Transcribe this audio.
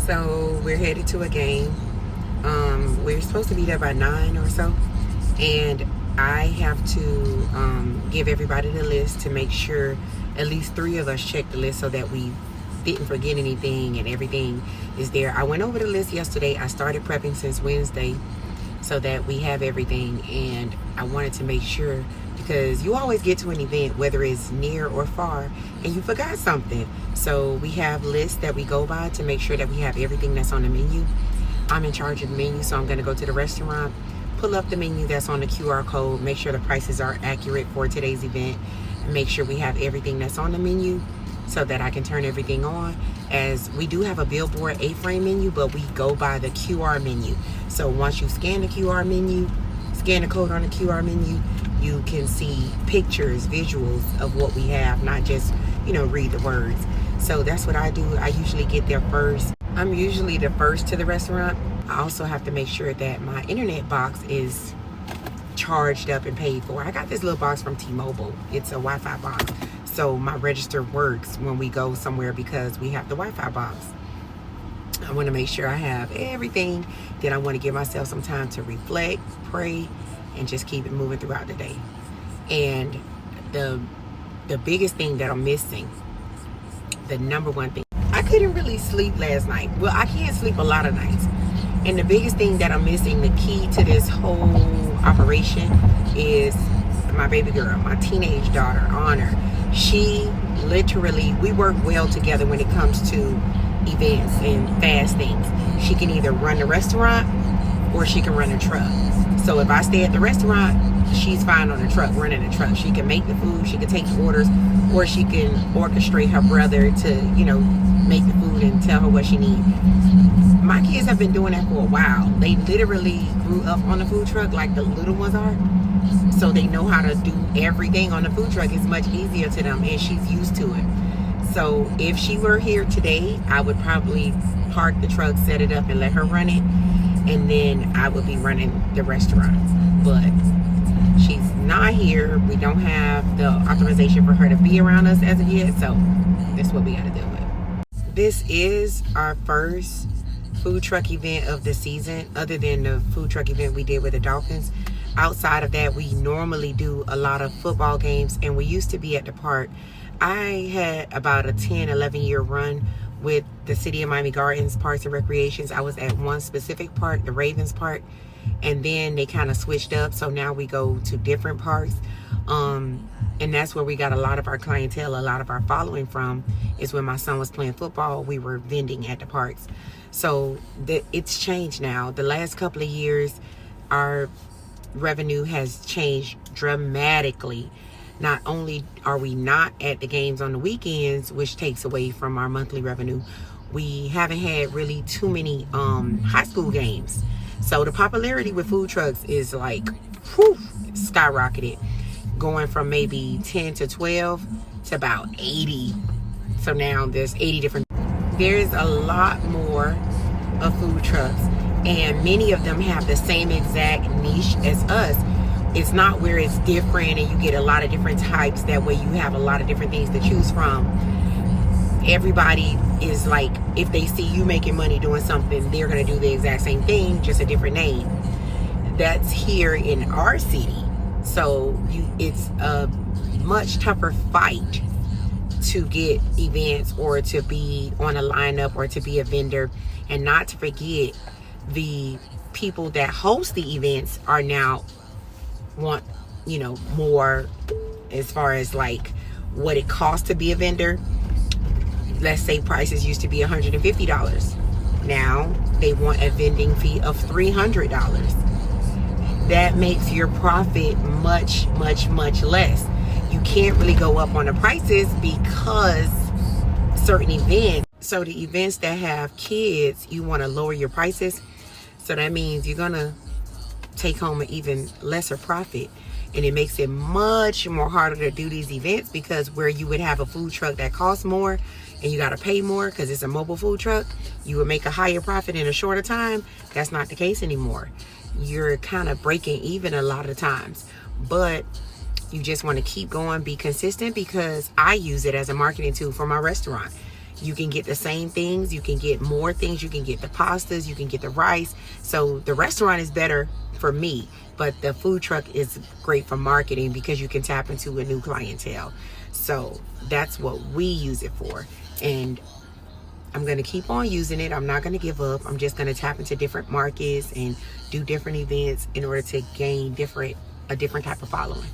So we're headed to a game. We're supposed to be there by 9 or so, and I have to give everybody the list to make sure at least 3 of us check the list so that we didn't forget anything and everything is there. I went over the list yesterday. I started prepping since Wednesday so that we have everything, and I wanted to make sure, because you always get to an event, whether it's near or far, and you forgot something. So we have lists that we go by to make sure that we have everything that's on the menu. I'm in charge of the menu, so I'm going to go to the restaurant, pull up the menu that's on the QR code, make sure the prices are accurate for today's event, and make sure we have everything that's on the menu so that I can turn everything on. As we do have a billboard A-frame menu, but we go by the QR menu. So once you scan the QR menu, scan the code on the QR menu, you can see pictures, visuals of what we have, not just, read the words. So that's what I do. I usually get there first. I'm usually the first to the restaurant. I also have to make sure that my internet box is charged up and paid for. I got this little box from T-Mobile. It's a Wi-Fi box. So my register works when we go somewhere because we have the Wi-Fi box. I want to make sure I have everything. Then I want to give myself some time to reflect, pray, and just keep it moving throughout the day. And the biggest thing that I'm missing, the number one thing, I couldn't really sleep last night. Well, I can't sleep a lot of nights. And the biggest thing that I'm missing, the key to this whole operation, is my baby girl, my teenage daughter, Honor. She literally, we work well together when it comes to events and fast things. She can either run the restaurant or she can run a truck. So if I stay at the restaurant, she's fine on the truck, running the truck. She can make the food, she can take the orders, or she can orchestrate her brother to, make the food and tell her what she needs. My kids have been doing that for a while. They literally grew up on the food truck like the little ones are. So they know how to do everything on the food truck. It's much easier to them, and she's used to it. So if she were here today, I would probably park the truck, set it up, and let her run it. And then I would be running the restaurant. But she's not here. We don't have the authorization for her to be around us as of yet. So that's what we got to deal with. This is our first food truck event of the season, other than the food truck event we did with the Dolphins. Outside of that, we normally do a lot of football games, and we used to be at the park. I had about a 10, 11 year run with the City of Miami Gardens Parks and Recreations. I was at one specific park, the Ravens Park, and then they kind of switched up. So now we go to different parks. And that's where we got a lot of our clientele, a lot of our following from, is when my son was playing football, we were vending at the parks. So it's changed now. The last couple of years, our revenue has changed dramatically. Not only are we not at the games on the weekends, which takes away from our monthly revenue, we haven't had really too many high school games. So the popularity with food trucks is like skyrocketed, going from maybe 10 to 12 to about 80. So now there's 80 different. There's a lot more of food trucks, and many of them have the same exact niche as us. It's not where it's different and you get a lot of different types. That way you have a lot of different things to choose from. Everybody is like, if they see you making money doing something, they're going to do the exact same thing, just a different name. That's here in our city. So it's a much tougher fight to get events or to be on a lineup or to be a vendor. And not to forget, the people that host the events are now want, more as far as like what it costs to be a vendor. Let's say prices used to be $150. Now they want a vending fee of $300. That makes your profit much, much, much less. You can't really go up on the prices because certain events. So the events that have kids, you want to lower your prices. So that means you're going to take home an even lesser profit. And it makes it much more harder to do these events, because where you would have a food truck that costs more and you got to pay more because it's a mobile food truck, you would make a higher profit in a shorter time. That's not the case anymore. You're kind of breaking even a lot of times. But you just want to keep going, be consistent, because I use it as a marketing tool for my restaurant. You can get the same things, you can get more things, you can get the pastas, you can get the rice. So the restaurant is better for me, but the food truck is great for marketing because you can tap into a new clientele. So that's what we use it for. And I'm going to keep on using it. I'm not going to give up. I'm just going to tap into different markets and do different events in order to gain a different type of following.